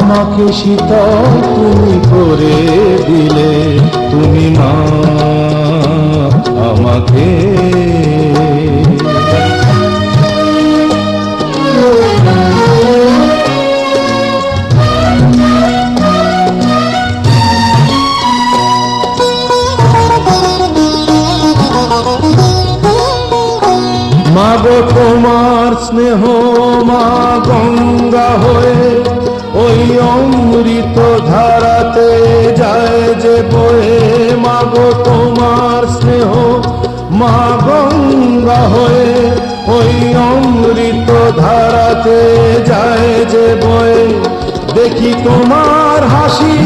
আমাকে শীতল তুমি করে দিলে, তুমি মা আমাকে। মাগো তোমার স্নেহ মা গঙ্গা হয়ে ওই অমৃত ধারাতে যায় যে বয়ে। মাগো তোমার স্নেহ মা গঙ্গা হয়ে ওই অমৃত ধারাতে যায় যে বয়ে। দেখি তোমার হাসি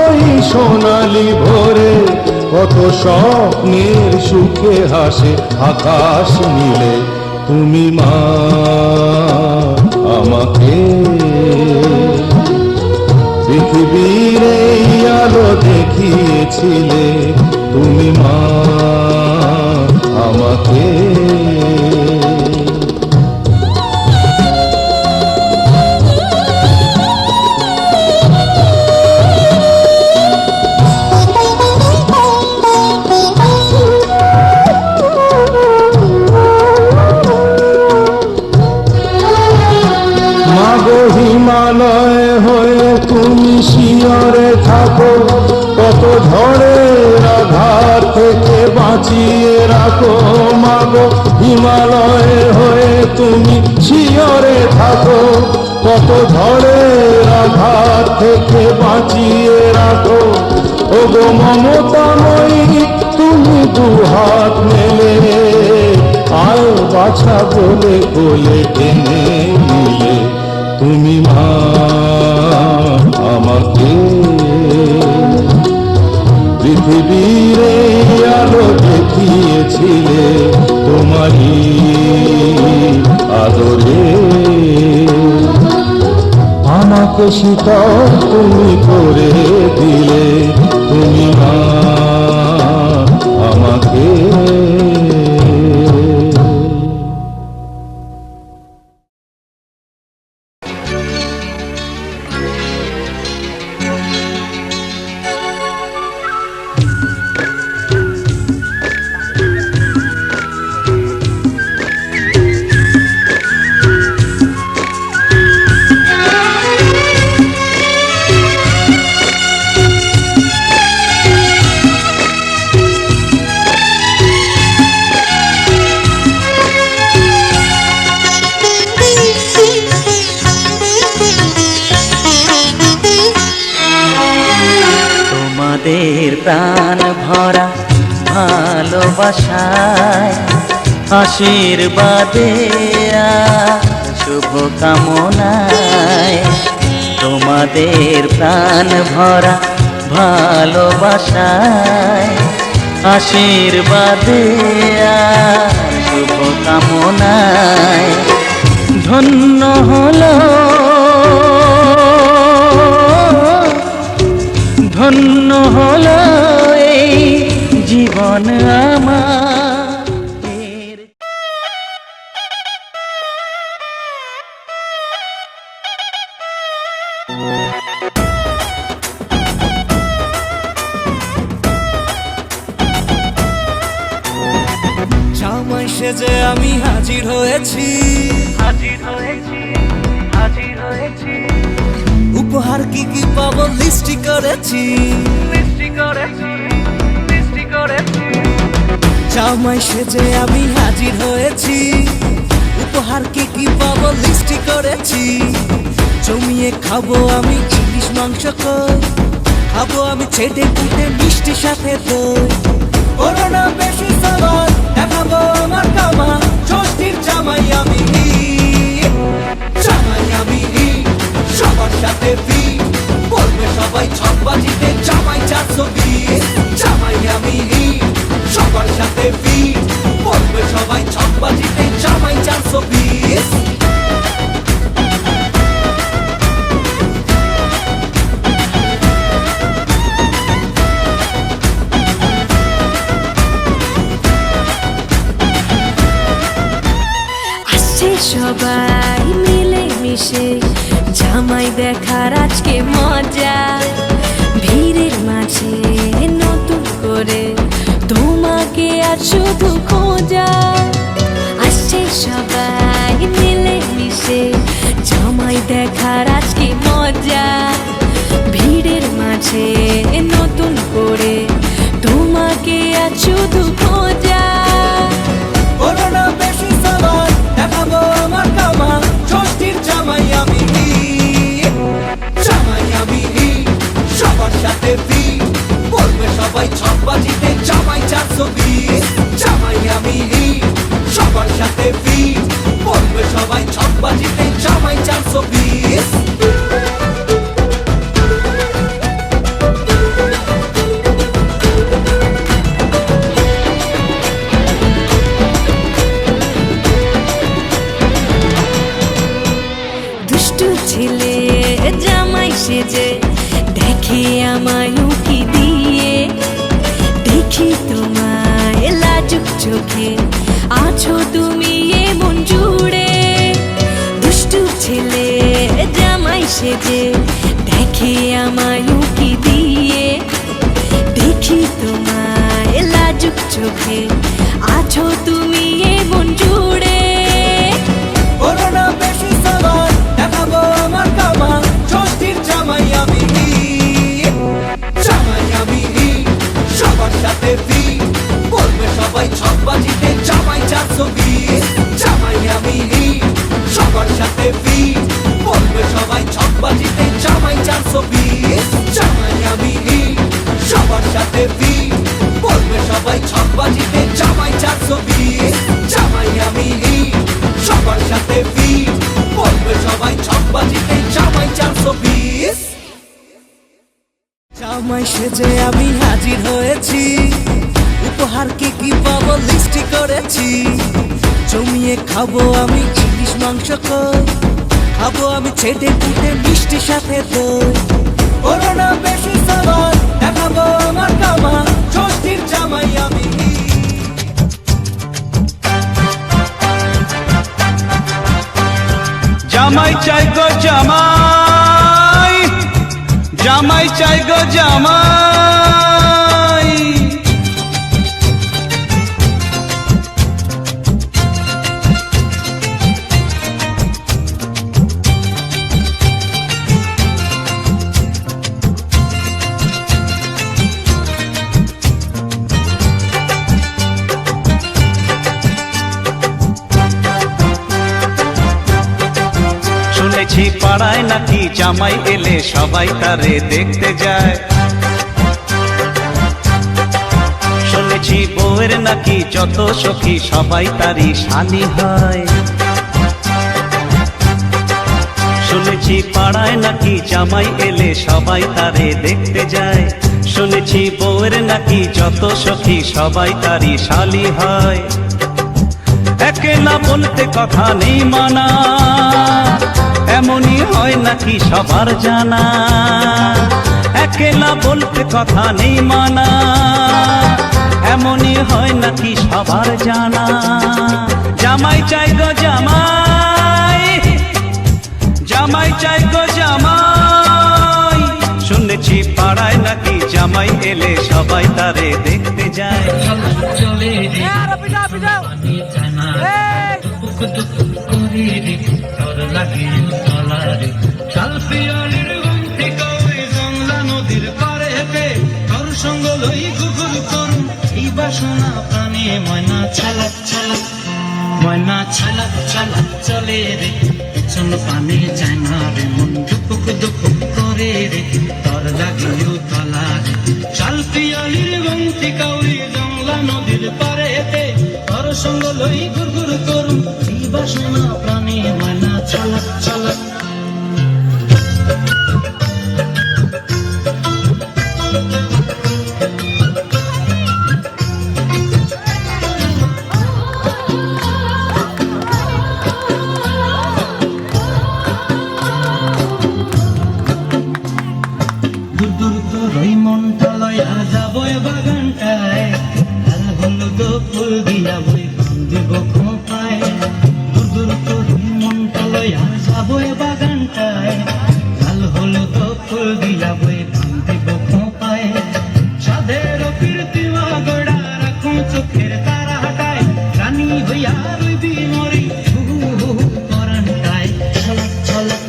ওই সোনালি ভোরে, কত স্বপ্নের সুখে হাসে আকাশ নীলে। তুমি মা আমাকে, পৃথিবীর এই আলো দেখিয়েছিলে, তুমি মা আমাকে। হিমালয় হয়ে তুমি শিয়রে থাকো, কত ঝড়ের আঘাত থেকে বাঁচিয়ে রাখো। মাগো হিমালয় হয়ে তুমি শিয়রে থাকো, কত ঝড়ের আঘাত থেকে বাঁচিয়ে রাখো। ওগো মমতাময়ী তুমি দুহাত মেলে, আয় বাছা বলে কোলে টেনে নিলে। তুমি মা আমাকে, পৃথিবীর আলো দেখিয়েছিলে, তোমারই আদরে। আমাকে শীতল তুমি করে দিলে, তুমি মা আমাকে। প্রাণ ভরা ভালোবাসায়, আশীর্বাদে শুভ কামনায়। তোমাদের প্রাণ ভরা ভালোবাসায়, আশীর্বাদে শুভ কামনায়। ধন্য হলো ধন্য হলো এই জীবন আমার। জামাই সেজে আমি হাজির হয়েছি, হাজির হয়েছি, হাজির হয়েছি। উপহার কি কি পাবো লিস্টি করেছি, মিষ্টি করেছি, মিষ্টি করেছি। জামাই সেজে আমি হাজির হয়েছি, উপহার কি কি পাবো লিস্টি করেছি। জমিয়ে খাবো আমি ইলিশ মাংস কই, খাবো আমি ছেটে পুটে মিষ্টি সাথে দই। করোনা বেশি সাবার দেখাবো আমার কামা, ষষ্ঠীর জামাই আমি, জামাই আমি সবার সাথে ফিট, বলবে সবাই ছকবাজিতে জামাই 420। জামাই আমি সবার সাথে ফিট, বলবে সবাই ছকবাজিতে জামাই 420। সবাই মিলে মিশে জামাই দেখার আজকে মজা, ভিড়ের মাঝে নতুন করে তোমাকে আর শুধু খোঁজা। আসছে সবাই মিলে মিশে, জামাই দেখার আজকে মজা, ভিড়ের মাঝে নতুন করে তোমাকে আর শুধু খোঁজা। করোনা বেশি সাবান দেখাবো আমার কামাল, ষষ্ঠীর জামাই আমি, জামাই আমি সবার সাথে ফি, বলবে সবাই ছকবাজিতে জামাই 420। জামাই আমি সবার সাথে ফি, বলবে সবাই ছকবাজিতে জামাই 420। দুষ্টু ছেলে জামাই সেজে দেখে আমায় উকি দিয়ে, দেখি তোমায় লাজুক চোখে আছো তুমি এমন জুড়ে। দুষ্টু ছেলে জামাই সেজে দেখে আমায় উকি দিয়ে, দেখি তোমায় লাজুক চোখে আছো তুমি এমন জুড়ে। করোনা বেশি সাবান দেখাবো আমার কামাল, ষষ্ঠীর জামাই আমি, জামাই আমি সবার সাথে ফি, বলবে সবাই ছকবাজিতে জামাই 420। জামাই আমি সবার সাথে ফি, বলবে সবাই ছকবাজিতে জামাই 420। জামাই আমি সবার সাথে ফি, বলবে সবাই ছকবাজিতে জামাই 420। জামাই আমি সবার সাথে ফি, বলবে সবাই ছকবাজিতে জামাই 420। জামাই সেজে আমি হাজির হয়েছি, উপহার কি কি পাবো লিস্টি করেছি। জমিয়ে খাবো আমি ইলিশ মাংস কই, খাবো আমি ছেটে পুটে মিষ্টি সাথে দই। করোনা বেশি সাবান দেখাবো আমার কামাল, ষষ্ঠীর জামাই আমি। জামাই চাই গো জামাই, জামাই চাই গো জামাই। শুনেছি পাড়ায় নাকি জামাই এলে সবাই তারে দেখতে যায়, শুনেছি বউয়ের নাকি যত সখী সবাই তারই শালি হয়। শুনেছি পাড়ায় নাকি জামাই এলে সবাই তারে দেখতে যায়, শুনেছি বউয়ের নাকি যত সখী সবাই তারই শালি হয়। একলা বলতে কথা নেই মানা, এমনই হয় নাকি সবার জানা। একলা বলতে কথা নেই মানা, এমনই হয় নাকি সবার জানা। জামাই চাই গো জামাই, জামাই চাই গো জামাই। শুনেছি পাড়ায় নাকি জামাই এলে সবাই তারে দেখতে যায়। নদীর পারে হেঁটে তোর সঙ্গ লই গুগুল করুন, এই বাসনা প্রাণে ময়না ছালাক ছালাক, ময়না ছালাক ছালাক চলে রে, পেছন পানে যায় না রে, মন দুপুক দুপুক করে রে, তোর লাগিও তলা রে। চাল পিয়ালির বংশী কাউরি জংলা নদীর পারে হেঁটে তোর সঙ্গ লই গুগুল করুন, এই বাসনা প্রাণে ময়না ছালাক ছালাক। বাগানটায় লাল হলুদ ফুল দিয়া বই দেব। দিয়া বই দিব খোপায় সাধের কীর্তিমা গোড়া রাখো চোখের তারা হাটায় রানী হইয়া রইবি মরি পরানটায় ছলক ছলক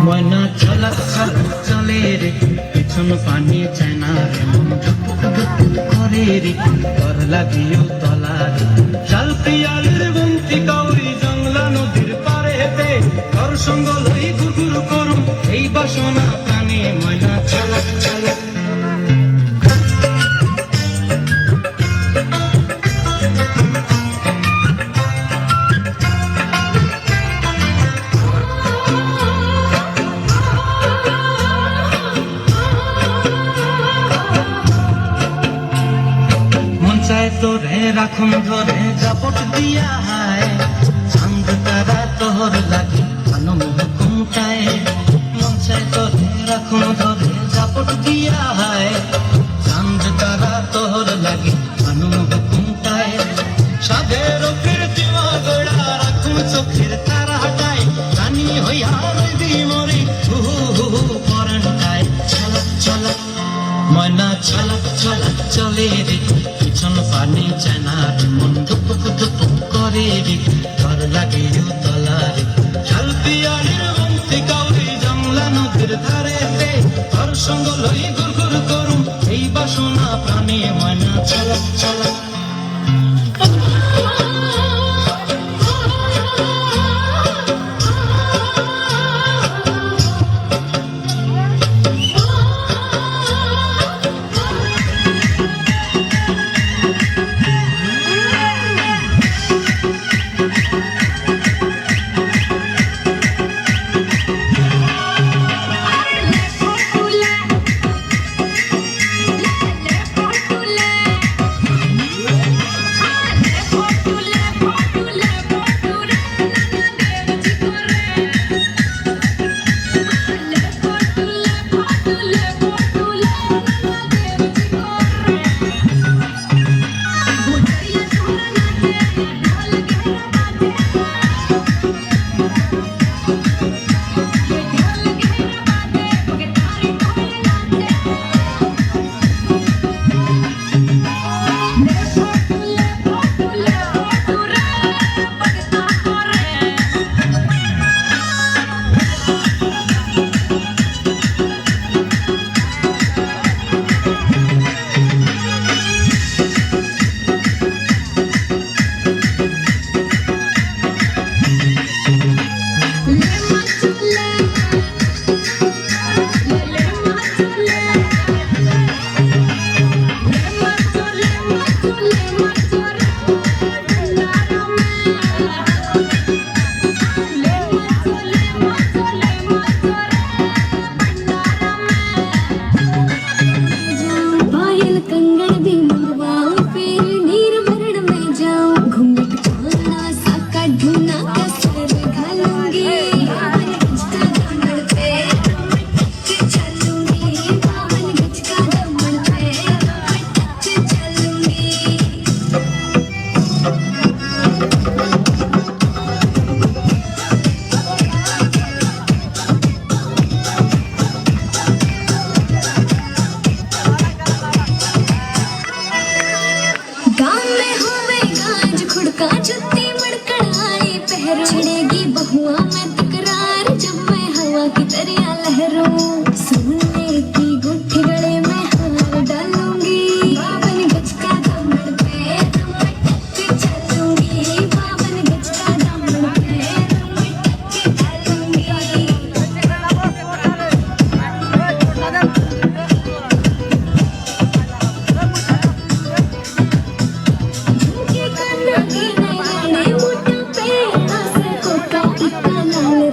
ময়না ছলক ছলক চলে রে পিছন পানি চায় না রে মন ধুক ধুক করে রে তর লাগিও তলার শাল পিয়ালের বন্তি কাউরি জংলা নদীর পারে হেঁটে তোর সঙ্গ লই ঘুরঘুর করুম এই বাসনা প্রাণে ময়না ছলক ছলক তোরে রাখুন ধরে জাপট দিয়া হায় চাঁদ তারা তোর লাগে আনন্দ ঘুমটায় মন চায় তোরে রাখুন ধরে জাপট দিয়া হায় চাঁদ তারা তোর লাগে আনন্দ ঘুমটায় সাধের কীর্তিমা গোড়া রাখুন চোখের তারা হাটায় রানী হইয়া রইবি মরি পরানটায় ছলক ছলক ময়না ছলক ছলক চলে রে পিছন পানি চায় না রে মন ধুপুক ধুপুক করে রে ঘর লাগে তলারে শাল পিয়ালের বন্তি কাউরি জংলা নদীর ধারে রে তোর সঙ্গ লই ঘুরঘুর করুম এই বাসনা প্রাণে ময়না ছলক ছলক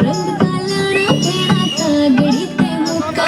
रंग का लाड़ा तेरा था गड़ी ते मुक्का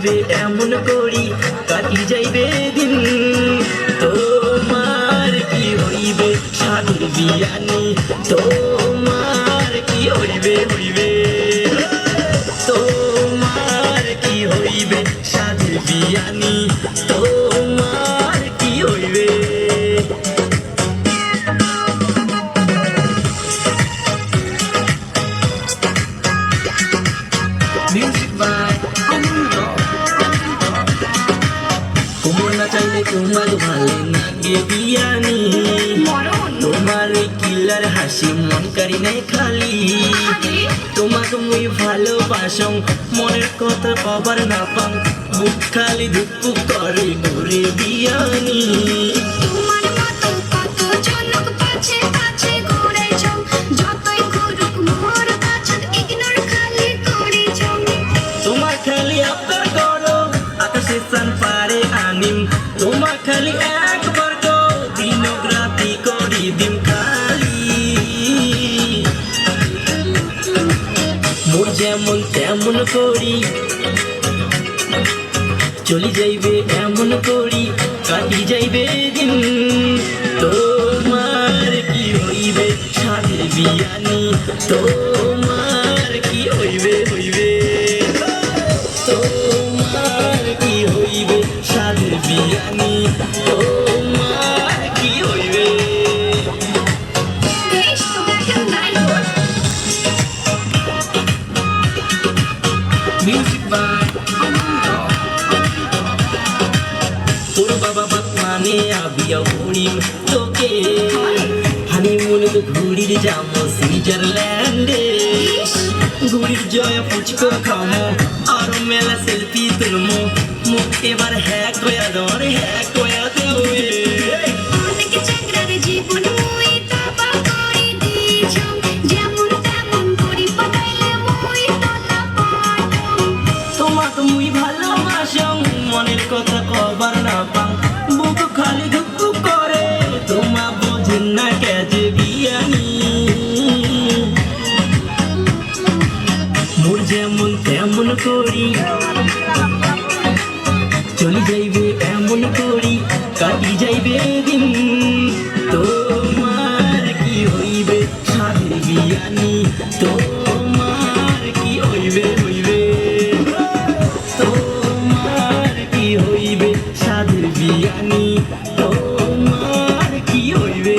যাইবে এমন করি কাটি যাইবে দিন তোমার কি হইবে সাধুর বিয়ানি তোমার কি হইবে হইবে তোমার কি হইবে সাধুর বিয়ানি তোমার কি হইবে Music by কোমর না চাইলে তোমার ভালো লাগে বিয়ানি তোমার ওই কিলার হাসি মন কারি নাই খালি তোমাকে মুই ভালোবাসং মনের কথা পাবার না পাং বুক খালি ধুকু করে ঘুরে বিয়ানি তোমার মতো কত জনক পাছে পাছে ঘুরেছ যতই ঘুরুক মোর কাছে ইগনোর খালি করেছ তোমার খালি আপনার করো আকাশে চান পারে আনিম তোমার খালি একবার গো দিন রাতি করি দিন খালি মোর যেমন তেমন করি চলি যাইবে এমন করি কাটি যাইবে দিন তোমার কি হইবে সাধের বিয়ানি তোমার কি হইবে হইবে তোমার কি হইবে সাধের বিয়ানি তোমার কি হইবে দেশ তো দেখেন নাই মিউজিক বাই তোর বাবা বাপ মানে আবিয়া ঘুরিম তোকে হানিমুন ঘুরির যাবো সুইজারল্যান্ডে ঘুরির জয়া ফুচকো খামো আরো মেলা সেলফি তুলমো মুখ এবার হ্যাক হয়ে দরে হ্যাক হয়ে দেবে অনেক চাকরার জীবন মুই তাবা করে দিছ যেমন তেমন করি পাঠাইলে মুই তোলা পাঠাম তোমাকে মুই ভালোবাসং মনের কথা কবার না পাং বুক খালি ধুকু করে তোমা বোঝেন না কেজে বিয়ানি মোর যেমন তেমন করি চলি যাইবে এমন করি কাটি যাইবে দিন তোমার কি হইবে সাধের বিয়ানি তোমার কি হইবে হইবে তোমার কি হইবে সাধের বিয়ানি তোমার কি হইবে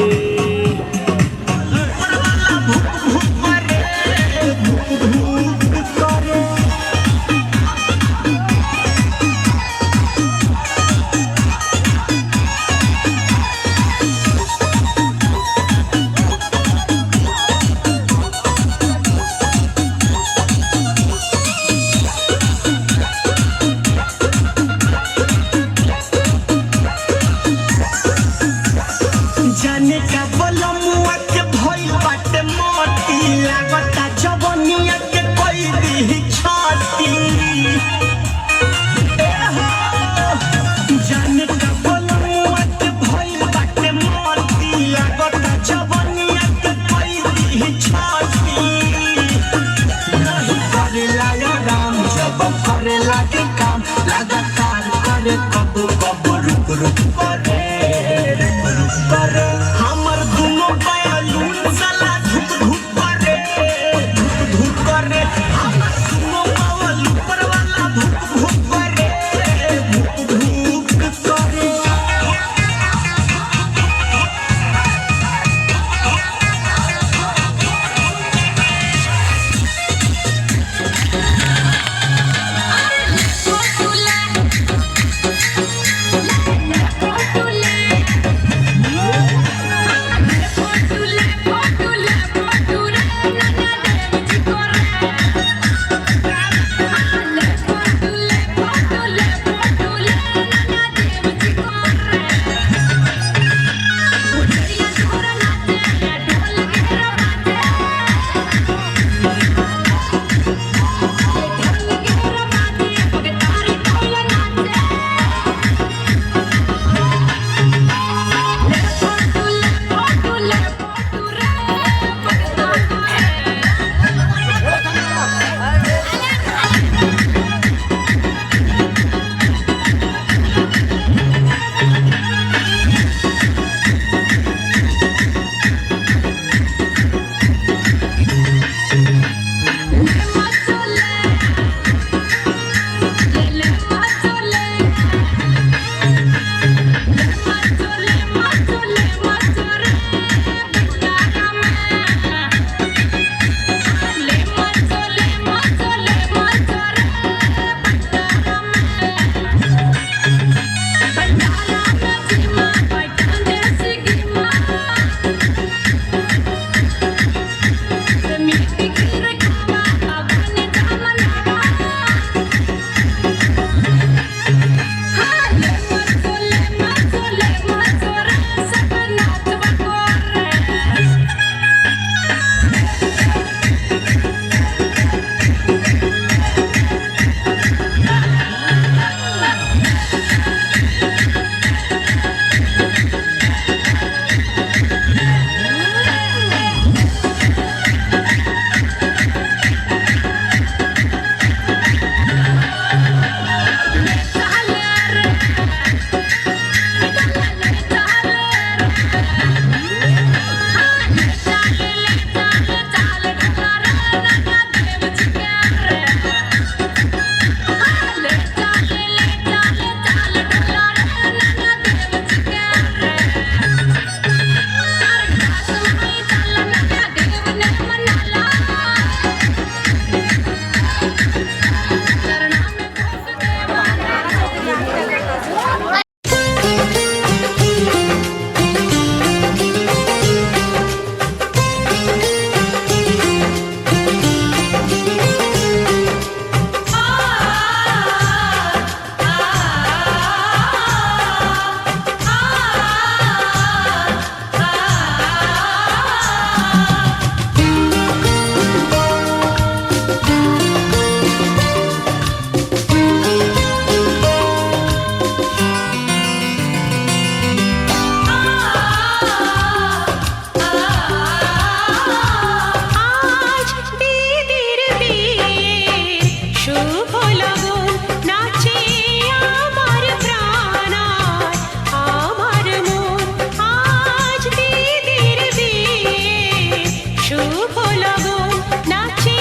শুভ লগন নাচে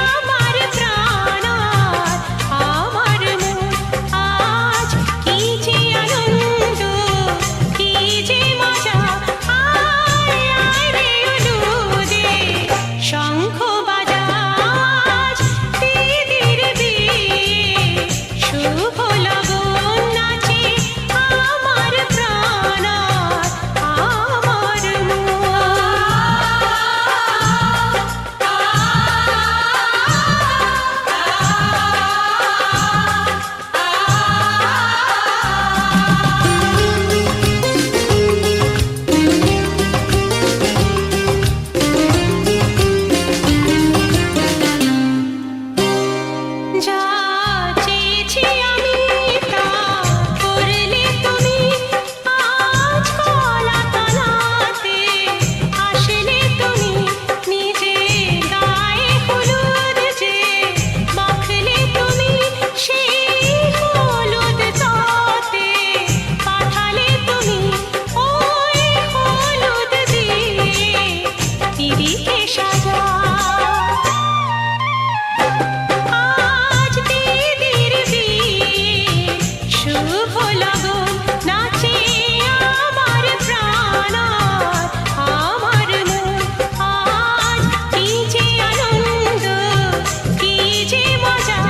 আমার প্রাণ আর আমার মন আজ কি যে আনন্দ কি যে মজা আয় আয় রে উলুদে শঙ্খ বাজাজ দিদির বিয়ে শুভ লগন নাচে আমার প্রাণ আর আমার যা চেয়েছি আমি তা করলে তুমি আজ কলা তলাতে আসলে তুমি নিজে গায়ে হলুদ যে মাখলে তুমি সেই হলুদ তাতে পাঠালে তুমি ওই হলুদ দিয়ে দিদিকে সাজা আজ দিদির বিয়ে শুভ লগন নাচে আমার প্রাণ আর আমার মন আজ কি যে আনন্দ কি যে মজা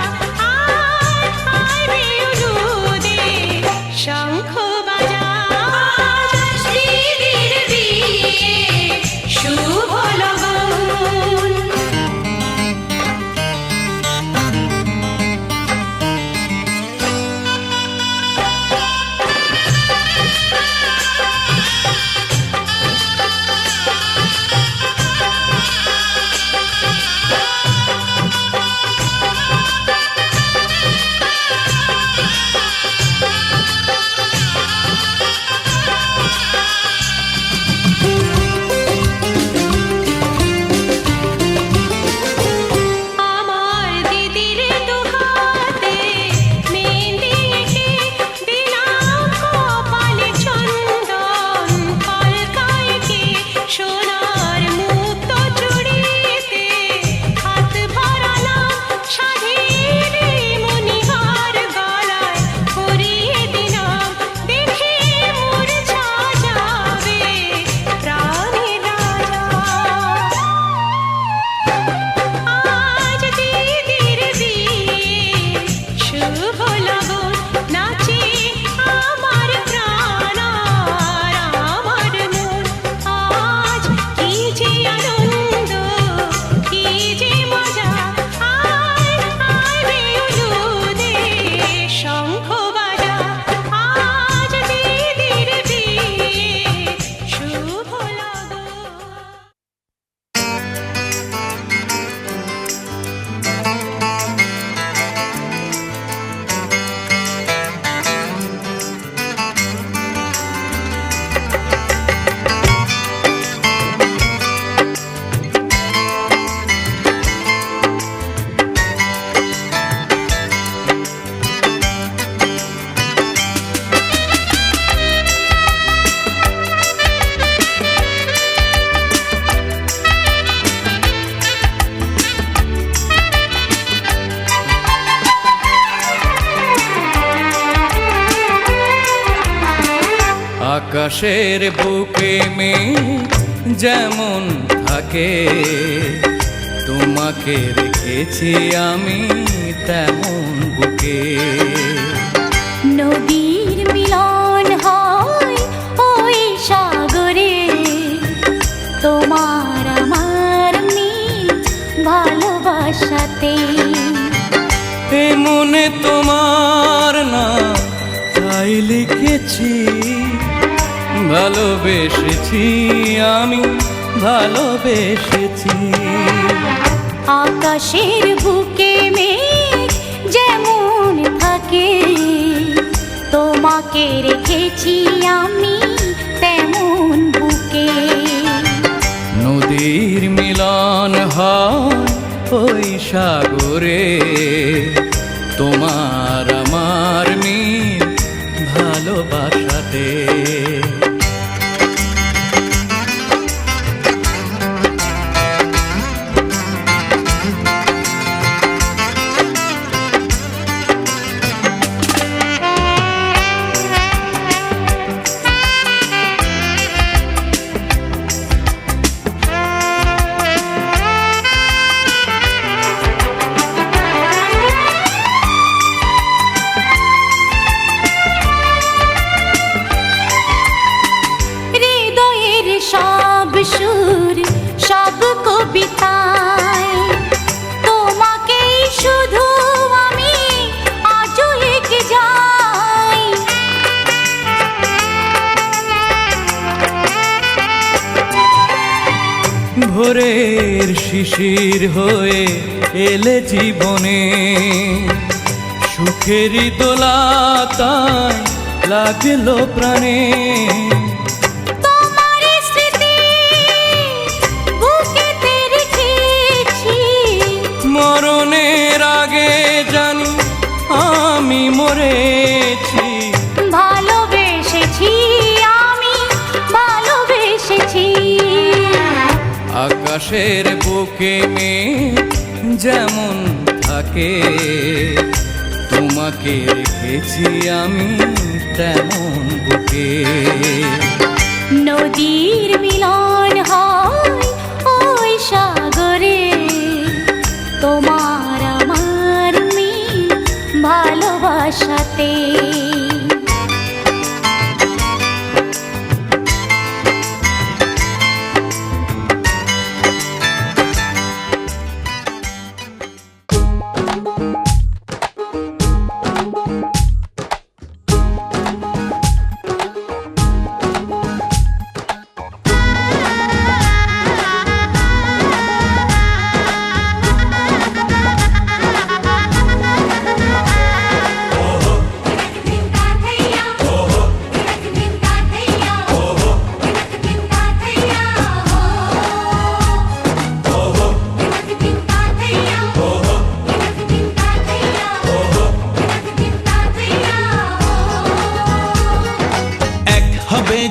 আয় আয় রে উলুদে শঙ্খ বাজাজ দিদির বিয়ে শুভ লগন আমার দিদির দুহাতে মেহেন্দি এঁকে দিলাম কপালে চন্দন কলকায় এঁকে সোনার মুক্ত চুড়িতে হাত ভরালাম সাধের মণিহার গলায় পরিয়ে দিলাম দেখে মূর্ছা যাবে প্রাণের রাজা আজ দিদির বিয়ে শুভ লগন নাচে আমার প্রাণ আর আমার মন আজ কি যে আনন্দ কি যে মজা আয় আয় রে উলুদে শঙ্খ বাজা আজ দিদির বিয়ে শুভ লগন আকাশের বুকে মেঘ যেমন থাকে তোমাকে রেখেছি আমি তেমন বুকে নদীর মিলন হয় ওই সাগরে তোমার আমার মিল ভালোবাসাতে এ মনে তোমার না তাই লিখেছি ভালোবেসেছি আমি ভালোবেসেছি আকাশের বুকে মেঘ যেমন থাকে তোমাকে রেখেছি আমি তেমন বুকে নদীর মিলন হয় ওই সাগরে তোমার আমার মিল ভালোবাসাতে ভোরের শিশির হয়ে এলে জীবনে, সুখেরই দোলাতায় লাগলো প্রাণে। তোমার স্মৃতি বুকেতে রেখেছি, মরণের আগে জানি আমি মরেছি। ভালোবেসেছি আমি, ভালোবেসেছি। আকাশের বুকে মেঘ যেমন থাকে, তোমাকে রেখেছি আমি তেমন বুকে। নদীর মিলন হয় ওই সাগরে, তোমার আমার মিল ভালোবাসাতে।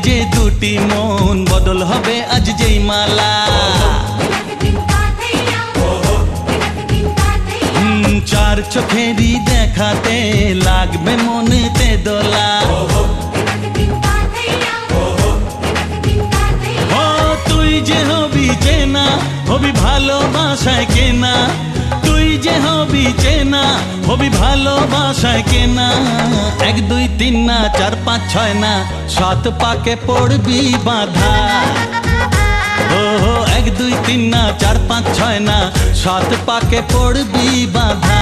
যে দুটি মন বদল হবে আজ যেই মালা, চার চোখেরই দেখাতে লাগবে মনেতে দোলা। ও তুই যে হবি চেনা, হবি ভালোবাসায় কেনা। তুই যে হবি চেনা, হবি ভালোবাসায় কেনা। 1 2 3 না 4 5 6 না 7 পাকে পড়বি বাধা। ও 1 2 3 না 4 5 6 না 7 পাকে পড়বি বাধা।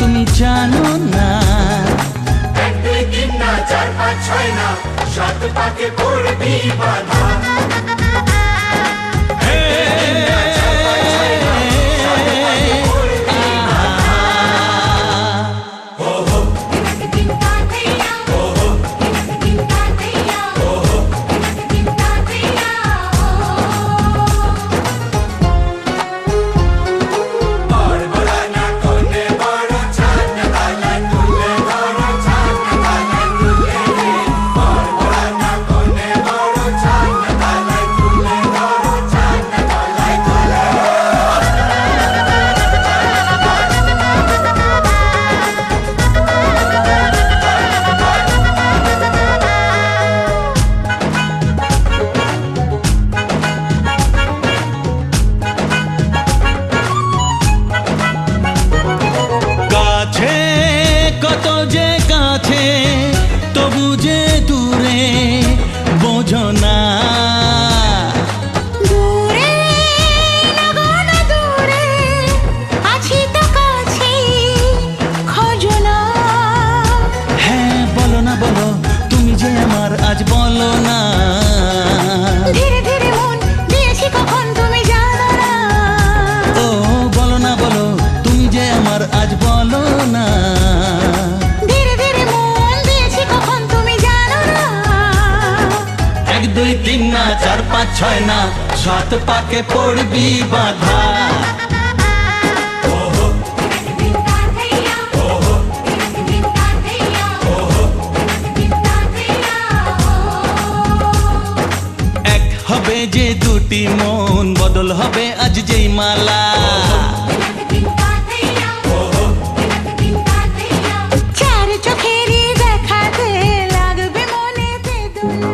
তুমি জানো না। 1 2 3 না 4 5 6 না 7 পাকে পড়বি বাধা। ছয় না, 7 পাকে পড়বি বাধা। এক হবে যে দুটি মন, বদল হবে আজ যেই মালা। চার চোখেরই দেখাতে লাগবে মনেতে দোলা।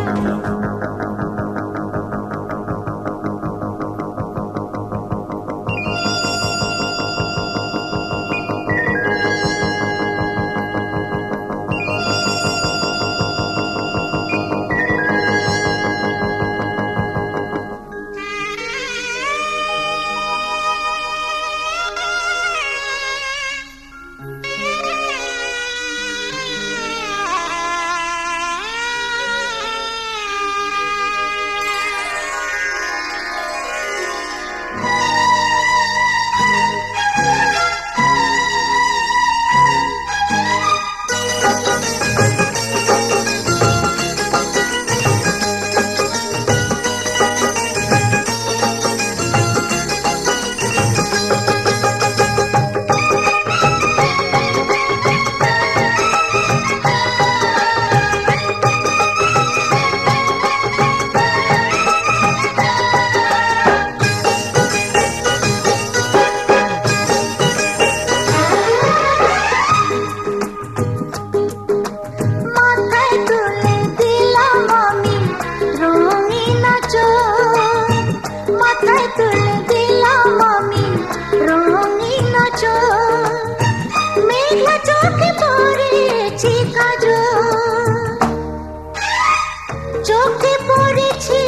চোখে পড়েছে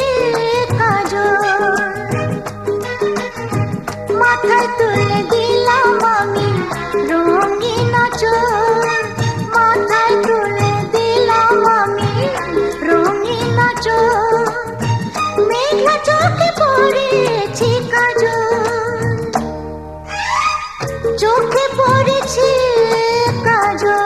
কাজল, মাথায় তুলে দিলাম আমি রঙিন আঁচল, মাথায় তুলে দিলাম আমি রঙিন আঁচল, মেঘলা চোখে পড়েছে কাজল, চোখে পড়েছে কাজল।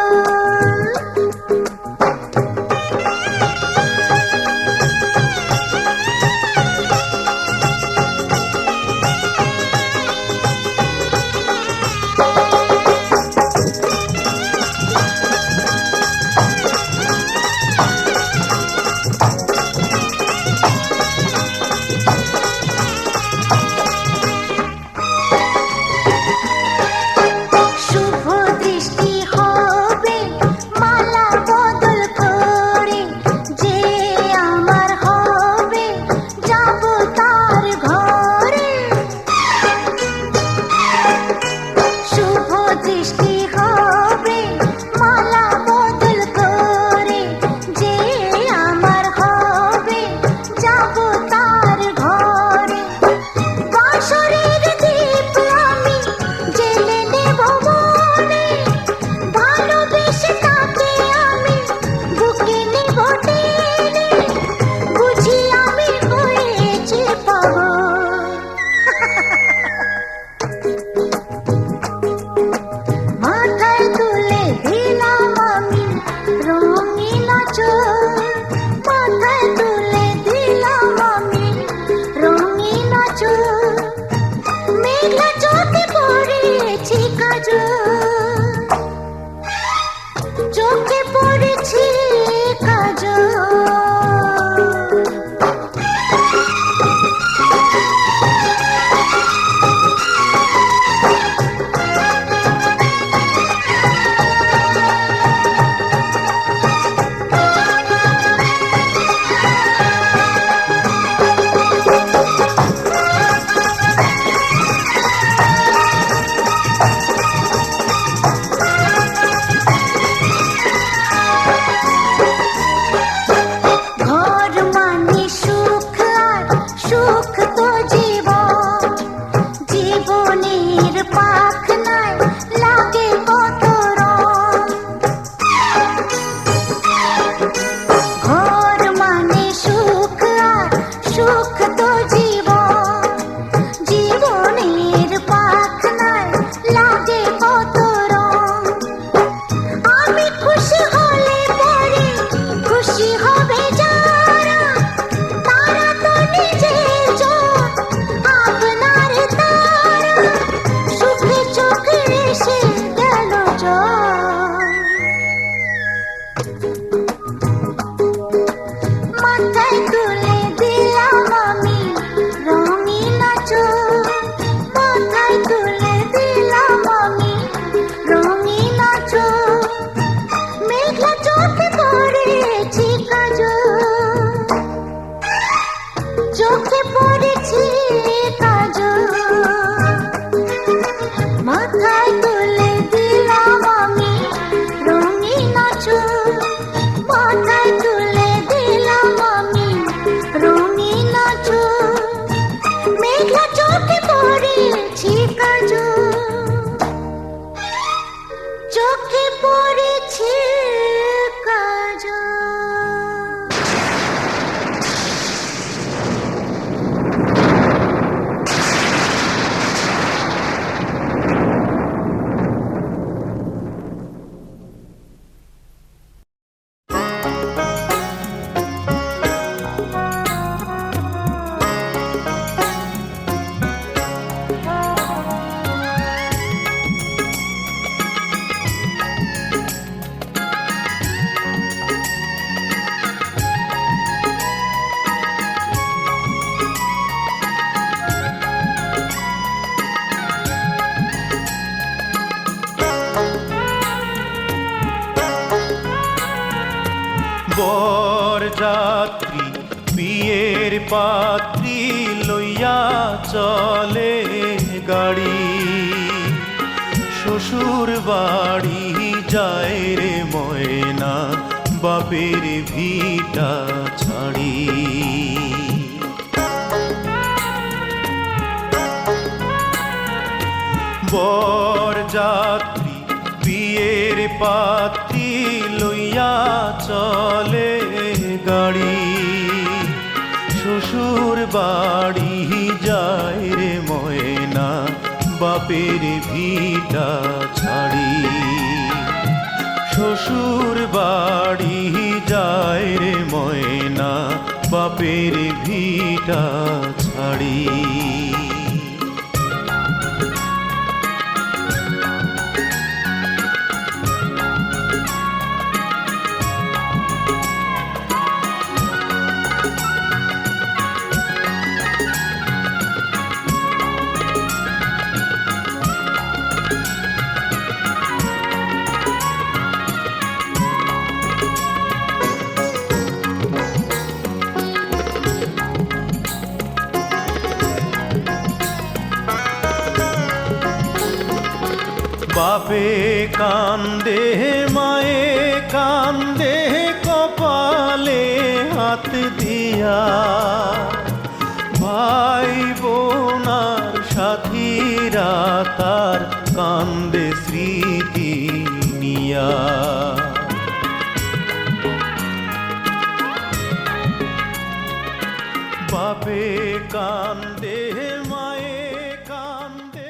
চোখে পড়েছে কাজল। খুশি হবে যারা তারা তো নিজে যাত্রী বিয়ের পাত্রী লইয়া চলে গাড়ি শ্বশুর বাড়ি যায় রে ময়না বাপের ভিটা ছাড়ি বর যাত্রী বিয়ের পাত্রী লইয়া চলে গাড়ি শ্বশুর বাড়ি যায় রে ময়না বাপের ভিটা ছাড়ি শ্বশুর বাড়ি যায় রে ময়না বাপের ভিটা ছাড়ি বাপে কান্দে মায়ে কান্দে কপালে হাত দিয়া ভাই বোনার সাথীরা তার কান্দে স্মৃতি নিয়া বাপে কান্দে মায়ে কান্দে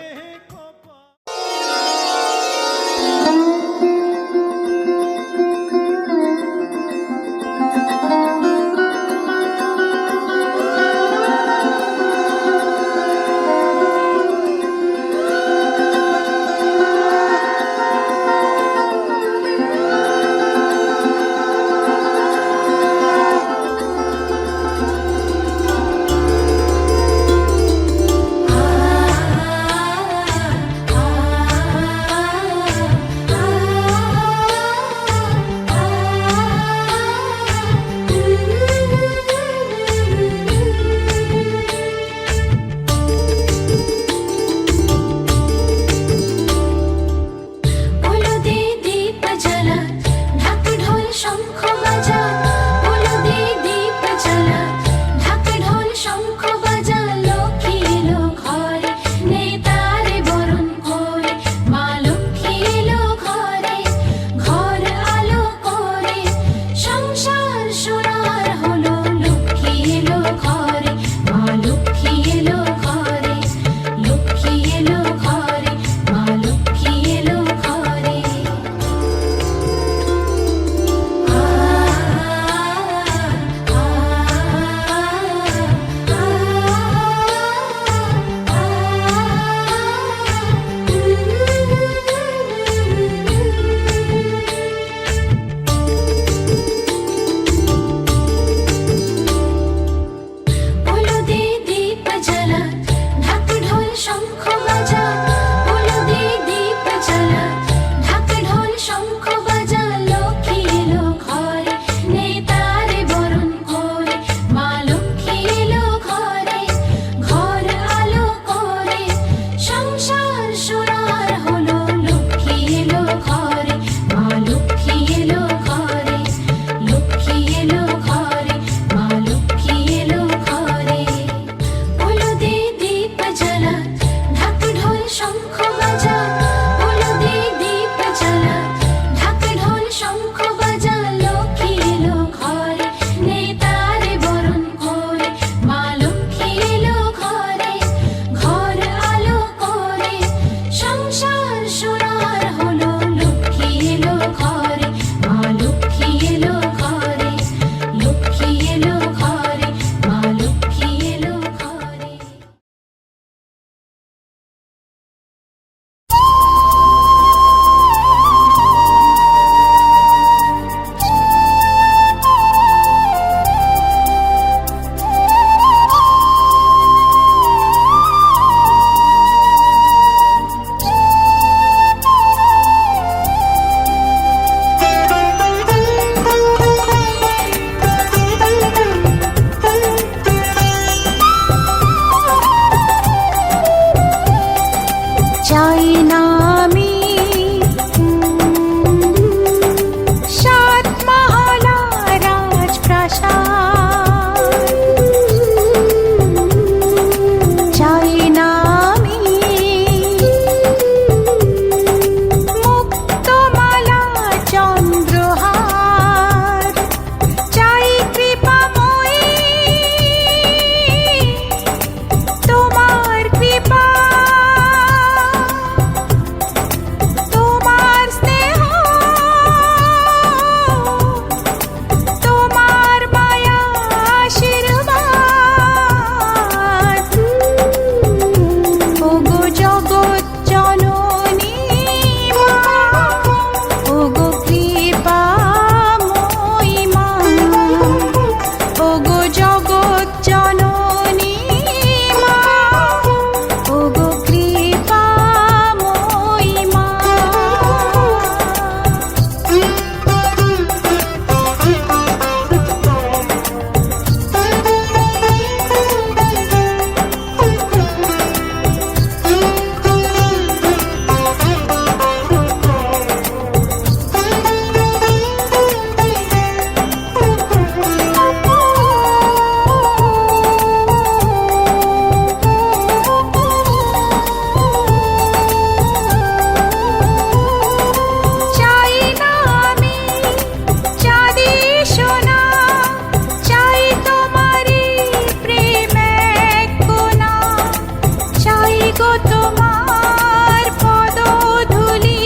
গো তোমার পদধূলি,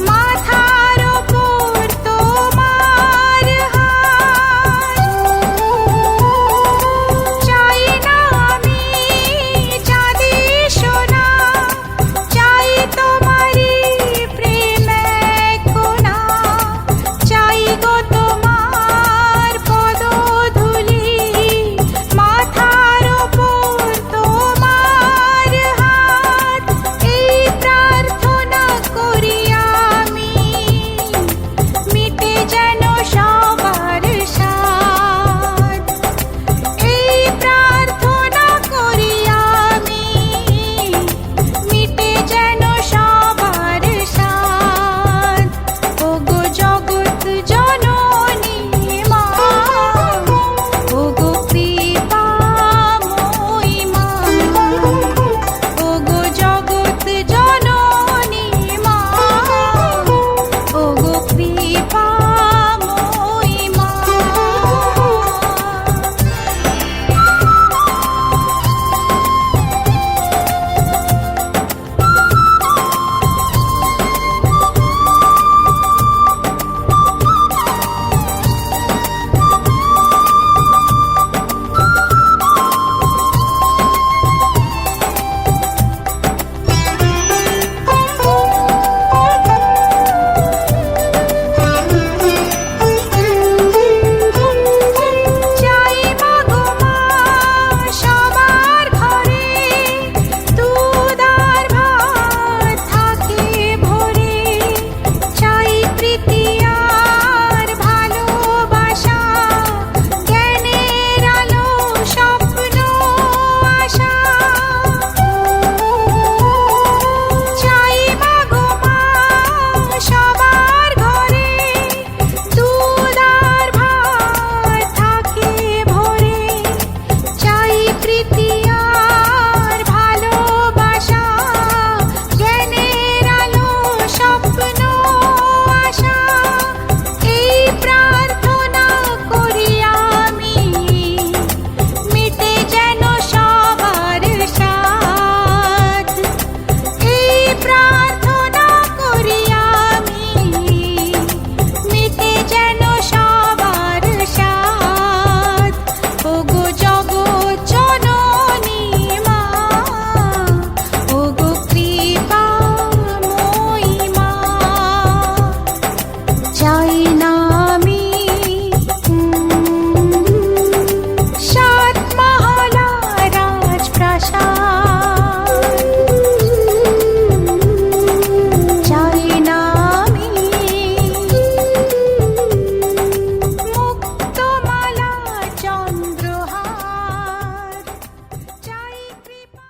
মাথার ওপর তোমার হাত। চাই না আমি চাঁদি সোনা, চাই তোমারই প্রেমের কোনা। চাই গো তোমার পদধূলি, মাথার ওপর তোমার হাত। এই প্রার্থনা করি আমি, মিটে যেন সবার সাথ। এই প্রার্থনা করি আমি, মিটে যেন সবার সাথ। ওগো জগৎ জননী মা, ওগো কৃপাময়ী মা, ওগো জগৎ জননী মা, ওগো কৃপাময়ী মা। চাই মাগো মা সবার ঘরে, দুধার ভাত থাকে ভরে। চাই প্রীতি আর ভালোবাসা, জ্ঞানের আলো স্বপ্ন আশা। চাই মাগো মা সবার ঘরে, দুধার ভাত থাকে ভরে। চাই প্রীতি আর ভালোবাসা, জ্ঞানের আলো স্বপ্ন আশা। এই প্রার্থনা করি আমি, মিটে যেন সবার সাথ। এই প্রার্থনা করি আমি, মিটে যেন সবার সাথ। ওগো জগৎ জননী মা, ওগো কৃপাময়ী মা। চাই না আমি সাত মহলা রাজপ্রাসাদ, চাই না আমি মুক্তমালা চন্দ্রহার। চাই কৃপা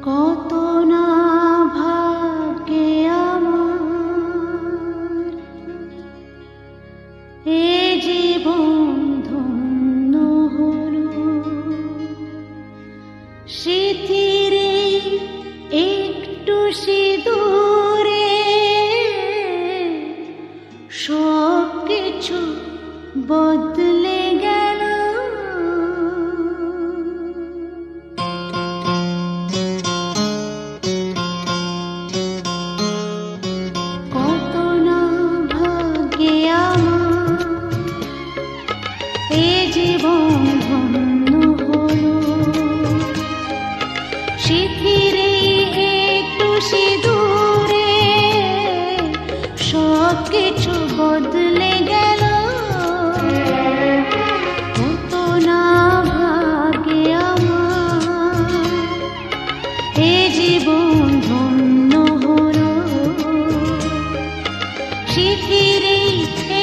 কত না ভাগ্যে আমার, এ জীবন ধন্য হলো। স্মৃতির একটু সিঁদুরে সব কিছু বদলে গেল। কত না ভাগ্যে আমার, এ জীবন ধন্য হলো। স্মৃতির একটু সিঁদুরে সব কিছু বদলে গেল। কত না ভাগ্যে আমার, এ জীবন ধন্য হলো। স্মৃতির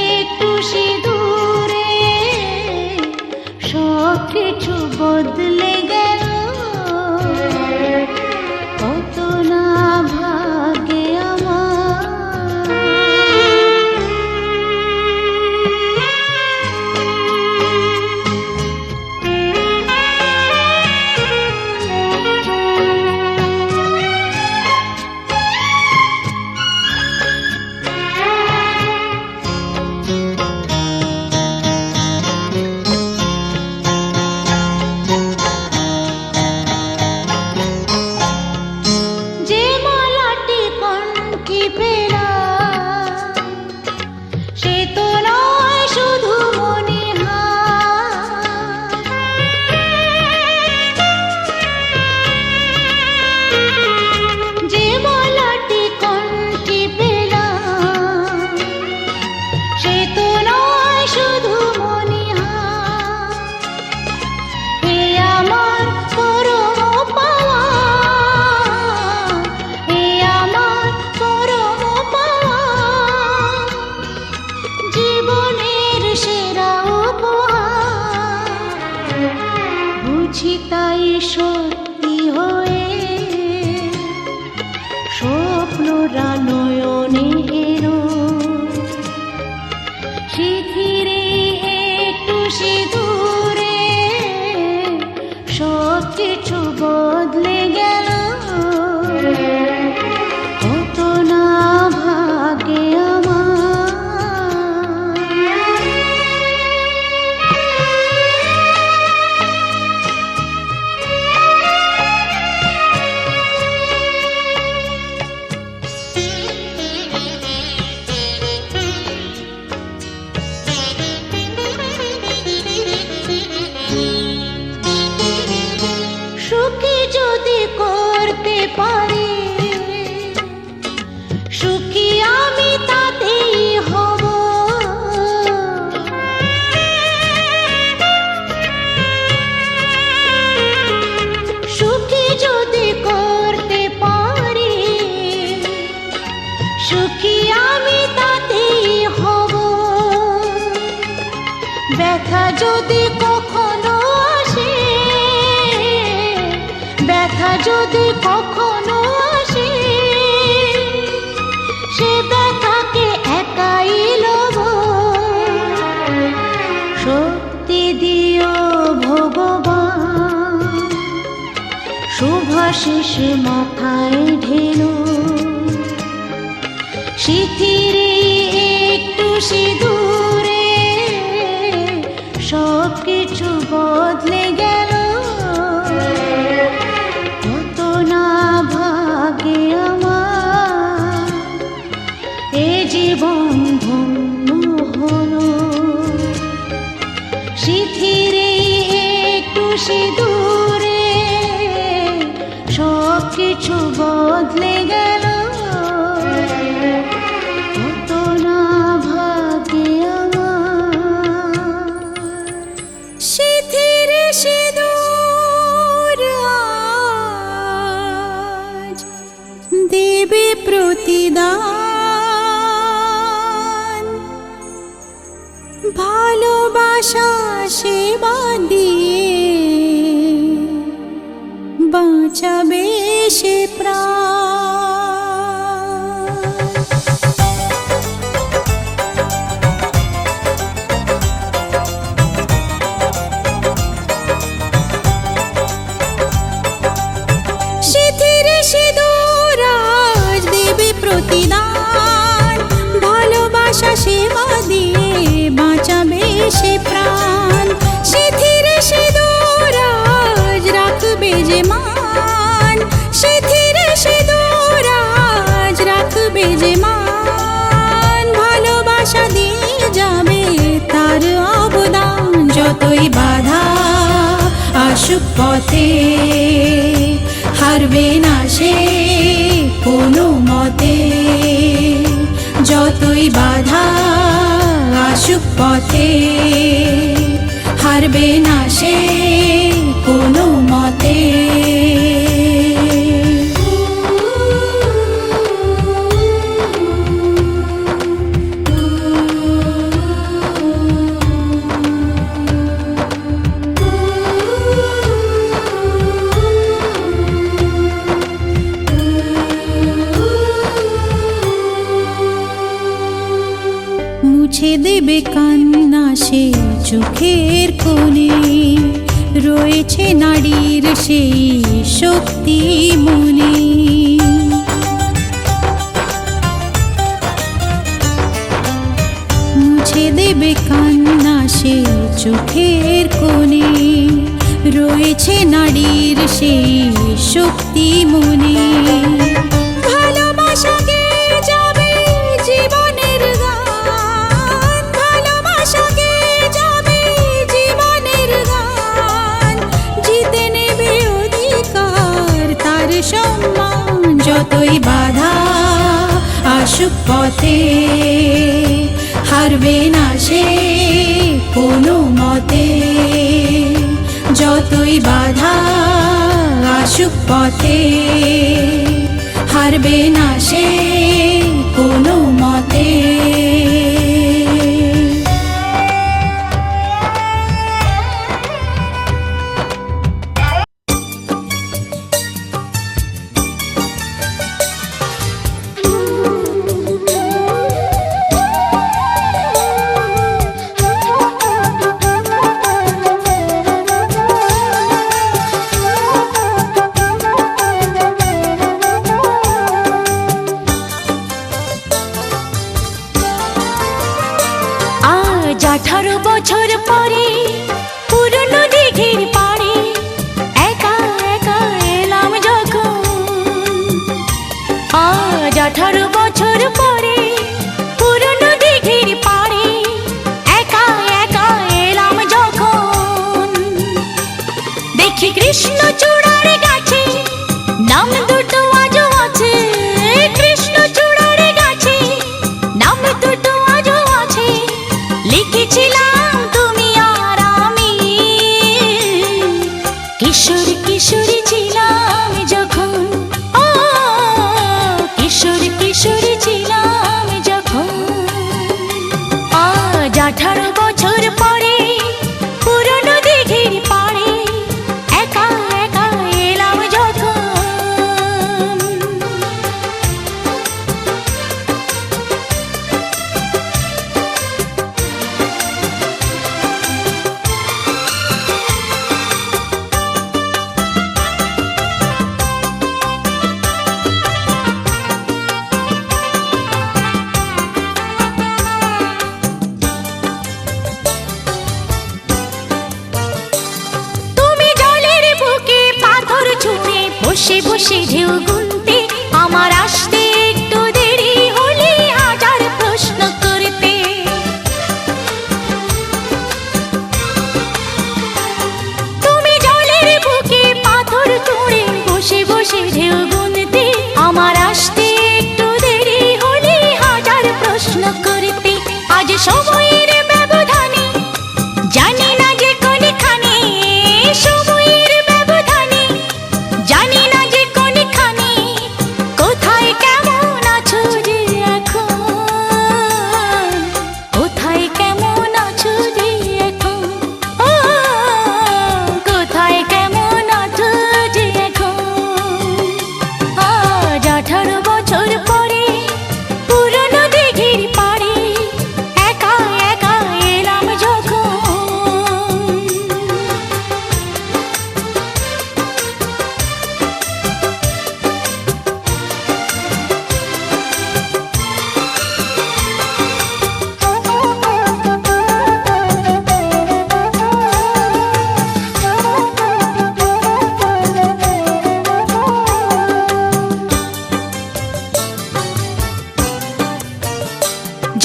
একটু সিঁদুরে সব কিছু বদলে গেল। কত না ভাগ্যে আমার। কখনো আসে, সে ব্যথাকে একাই লব। শক্তি দিও ভগবান, শুভাশিস মাথায় ঢেলো। শিথিরে একটু সিঁদুরে সব কিছু বদলে গেল। কত না ভাগে আমার এ জীবন ধন্য হলো। শিথিরে একটু সিঁদুরে সব কিছু বদলে গেল। কত না ভাগে আমার শিথিরে সিঁদুর আজ দেবে প্রতিদান। ভালোবাসা সেবা দিয়ে বাঁচাবে সে প্রাণ। শিথিরে সিঁদুর আজ দেবে প্রতিদান। ভালোবাসা সেবা দিয়ে বাঁচাবে সে প্রাণ। শিথিরে সিঁদুর আজ রাখবে যে মান। শিথিরে সিঁদুর আজ রাখবে যে মান। ভালোবাসা দিয়ে যাবে তার অবদান। যতই বাধা আসুক পথে হারবে না সে কোনো মতে। যতই বাধা আসুক পথে হারবে না সে কোনো মতে। মুছে দেবে কান্না সে চোখের কোণে। রয়েছে নারীর সেই শক্তি মনে। মুছে দেবে কান্না সে চোখের কোণে। রয়েছে নারীর সেই শক্তি মনে। ভালোবাসা গেয়ে যাবে জীবনের গান। ভালোবাসা গেয়ে যাবে জীবনের গান। জিতে নেবে অধিকার তার সম্মান। যতই বাধা আসুক পথে হারবে না সে কোনো মতে। যতই বাধা আসুক পথে হারবে না সে কোনো মতে। আজ 18 বছর পরে পুরনো দিঘির পাড়ে একা একা এলাম যখন। আজ 18 বছর পরে পুরনো দিঘির পাড়ে একা একা এলাম যখন। দেখি কৃষ্ণচূড়ার গাছে নাম দুটো আজও আছে। কৃষ্ণচূড়ার গাছে নাম দুটো আজও আছে। লিখেছিলাম তুমি আর আমি কিশোর কিশোরী ছিলাম যখন। ও কিশোর কিশোরী ছিলাম যখন। আজ 18 বছর পরে পুরনো দিঘির পাড়ে একা একা ঢেউ গুনতে আমার আসতে একটু দেরি হলে হাজার প্রশ্ন করতে তুমি জলের বুকে পাথর তুড়ে বসে বসে ঢেউ গুনতে আমার আসতে একটু দেরি হলে হাজার প্রশ্ন করতে আজ সময়ের ব্যবধানে জানি না যে কোনখানে সময়ের ব্যবধানে জানি না যে কোনখানে কোথায় কেমন আছো যে এখন কোথায় কেমন আছো যে এখন ও কোথায় কেমন আছো যে এখন আজ 18 বছর পরে পুরনো দিঘির পাড়ে একা একা এলাম যখন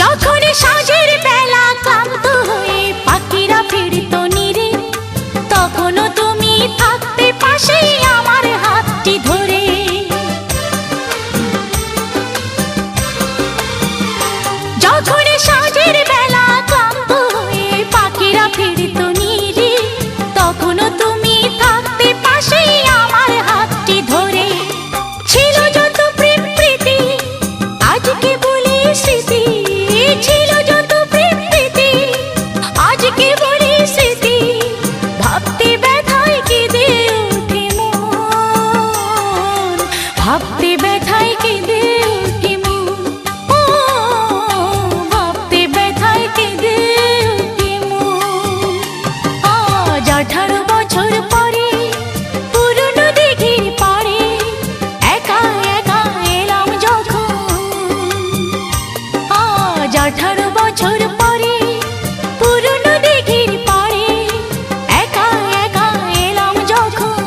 যখন সাঁঝের বেলা ক্লান্ত হয়ে পাখিরা ফিরতো নীরে তখনও তুমি থাকতে পাশে আমার হাতটি ধরে যখন সাঁঝের বেলা ক্লান্ত হয়ে পাখিরা ফিরতো নীরে তখনও তুমি থাকতে পাশে আমার হাতটি ধরে ছিল যত প্রেম প্রীতি আজকে বলি স্মৃতি ছিল যত প্রেম প্রীতি আজকে বলি স্মৃতি ভাবতে ব্যথায় কেঁদে ওঠে মন ভাবতে ব্যথায় কেঁদে ওঠে মন ও ভাবতে ব্যথায় কেঁদে ওঠে মন আজ 18 বছর পরে পুরনো দিঘির পাড়ে একা একা এলাম যখন আজ 18 বছর পরে পুরনো দিঘির পাড়ে একা একা এলাম যখন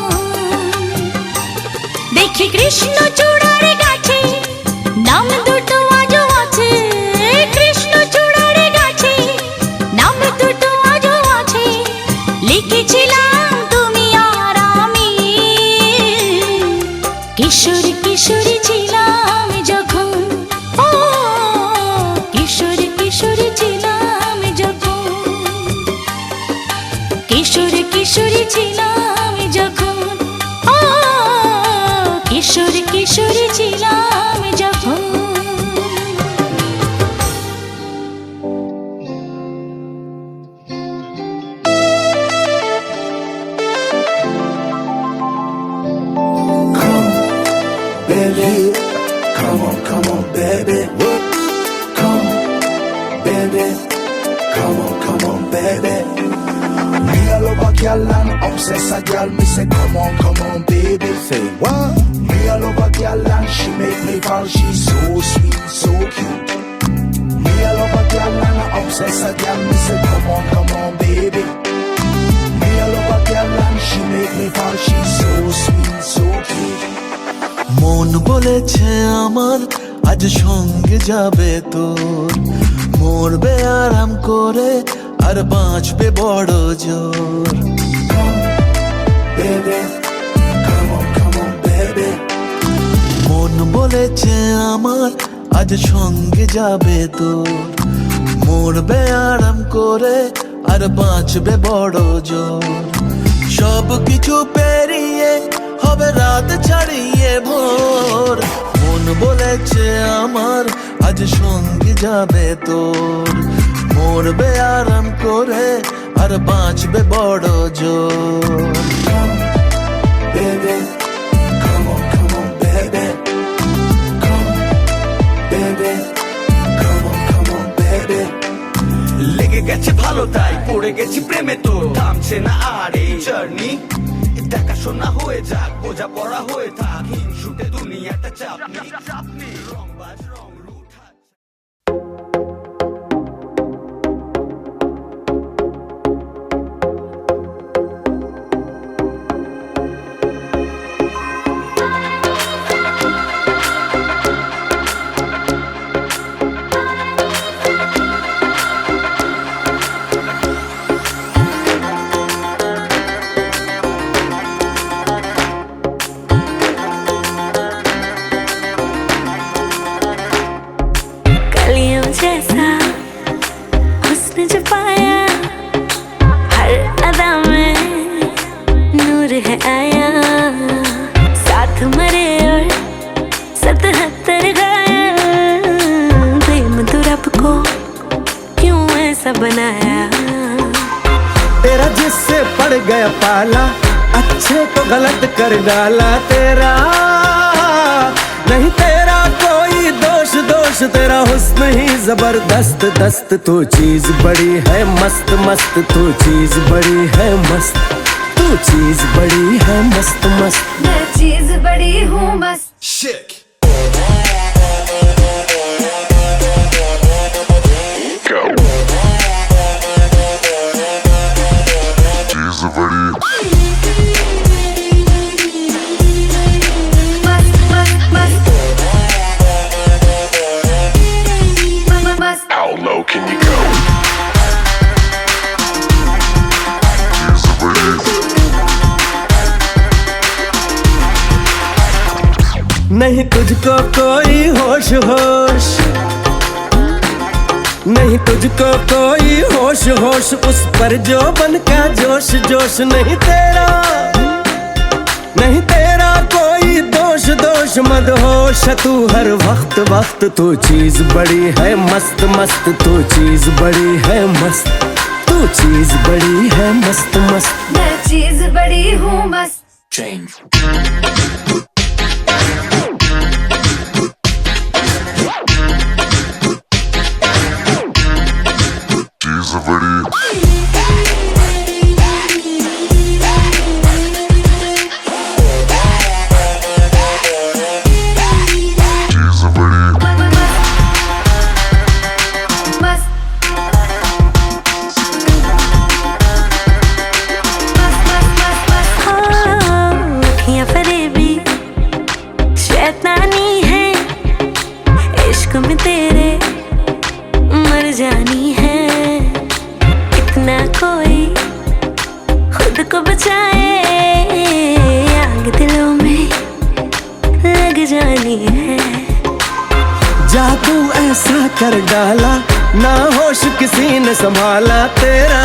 দেখি কৃষ্ণচূড়ার গাছে নাম দুটো আজও আছে কৃষ্ণচূড়ার গাছে নাম দুটো আজও আছে লিখেছিলাম তুমি আর আমি কিশোর কিশোরী ছিলাম যখন ও কিশোর কিশোরী ছিলাম যখন কিশোর কিশোরী ছিলাম যখন ও কিশোর কিশোরী ছিলাম যখন Baby, come on, baby. Come, baby. Come on, baby. Me a love a girl and obsess a girl. Me say, come on, baby. Say what? Me a love a girl and she make me fall. She's so sweet, so cute. Me a love a girl and obsess a girl. Me say, come on, baby. Me a love a girl and she make me fall. She's so sweet, so cute. মন বলেছে আমার আজ সঙ্গে যাবে তোর মরবে আরাম করে আর বাঁচবে বড় জোর Baby, come on, baby. মন বলেছে আমার আজ সঙ্গে যাবে তোর মরবে আরাম করে আর বাঁচবে বড় জোর সব কিছু পেরিয়ে হবে রাত ছাড়িয়ে ভোর মন বলেছে আমার আজ সঙ্গে যাবে তোর মরবে আরাম করে আর বাঁচবে বড় জোর Baby, come on, baby. Come, baby. Come on, baby. লেগে গেছে ভালো তাই পড়ে গেছি প্রেমে তো থামছে না আর এই জার্নি দেখাশোনা হয়ে যাক বোঝা পড়া হয়ে থাক হিংসুটে দুনিয়াটা চাপনি রংবাজ রং রুঠা 77 गाया प्रेम तो रब को क्यों ऐसा बनाया। तेरा जिससे पड़ गया पाला अच्छे को गलत कर डाला तेरा नहीं तेरा कोई दोष दोष तेरा हुस्न ही जबरदस्त दस्त तू चीज बड़ी है मस्त मस्त तू चीज बड़ी है मस्त तू चीज बड़ी है मस्त मस्त मैं चीज बड़ी हूँ बस। How low can you go? नहीं तुझको कोई होश होश नहीं तुझको कोई होश होश उस पर जो बन का जोश जोश नहीं तेरा कोई दोष दोष मत होश तू हर वक्त वक्त तू चीज बड़ी है मस्त मस्त तू चीज बड़ी है मस्त तू चीज बड़ी है मस्त मस्त मैं चीज बड़ी हूँ बस। में तेरे मर जानी है इतना कोई खुद को बचाए आग दिलों में लग जानी है। जादू ऐसा कर डाला ना होश किसी ने संभाला तेरा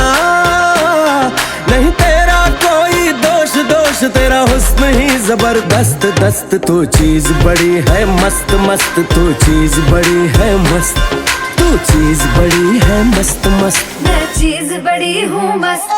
नहीं तेरा कोई दोष दोष तेरा हुस्न ही जबरदस्त दस्त तू चीज बड़ी है मस्त मस्त तू चीज बड़ी है मस्त तू चीज बड़ी है मस्त मस्त मैं चीज बड़ी हूँ बस।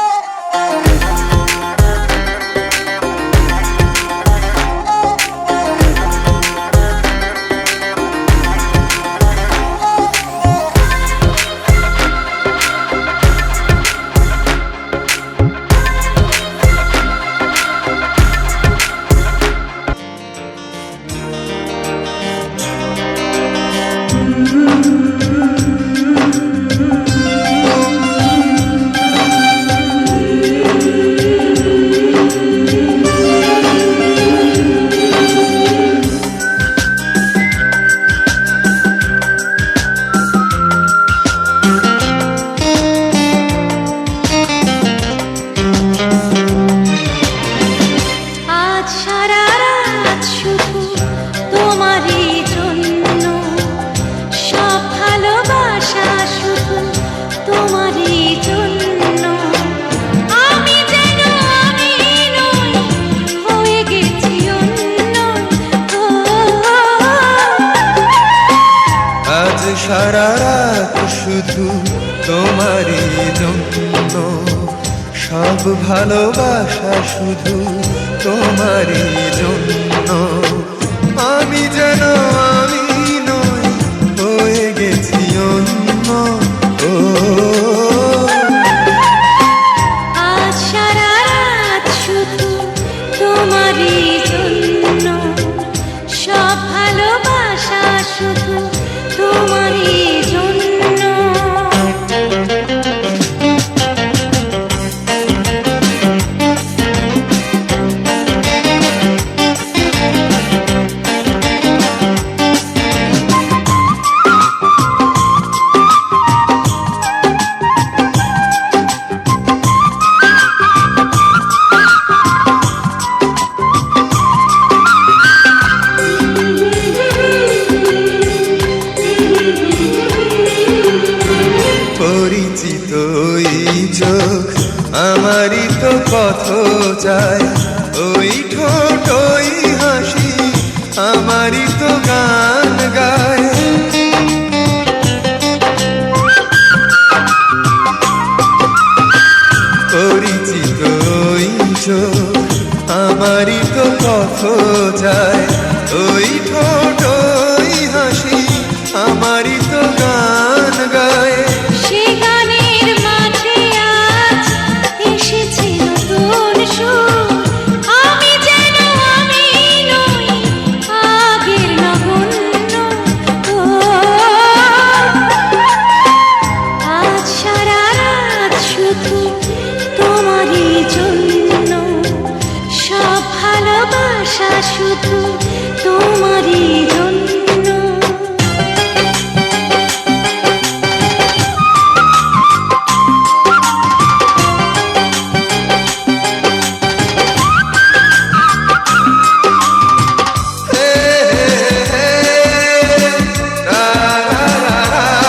সারা রাত শুধু তোমারই জন্য সব ভালোবাসা শুধু তোমারই জন্য আমি যেন আমি নই হয়ে গেছি অন্য ও আজ সারা রাত শুধু তোমারই জন্য সব ভালোবাসা শুধু তোমারই জন্য। আমারই তো গান গায়। পরিচিত ওই চোখ আমারই তো পথ যায়, ওই ঠোঁট ওই হাসি আমারই তো গান গায়। সে গানের মাঝে আজ এসেছে নতুন সুর, আমি যেন আমি নই আগের নগণ্য। ও, আজ সারা রাত শুধু তোমারই জন্য, সব ভালোবাসা শুধু তোমারই জন্য। হে হে হে, রা রা রা রা।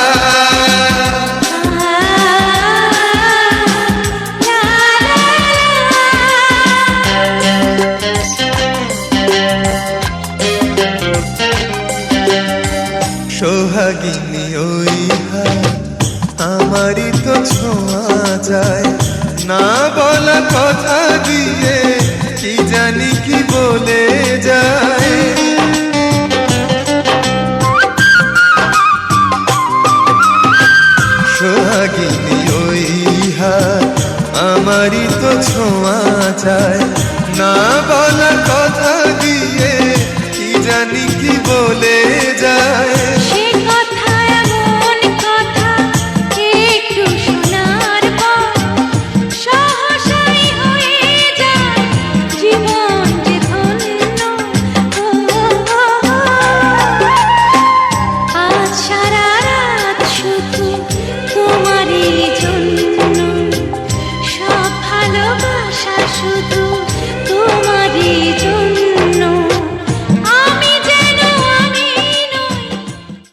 সোহাগিনী ওই হাত আমারই তো ছোঁয়া যায়, না বলা কথা দিয়ে কি জানি কি বলে যায়। সোহাগিনী ওই হাত আমারই তো ছোঁয়া যায়, না বলা কথা দিয়ে কি জানি কি বলে যায়।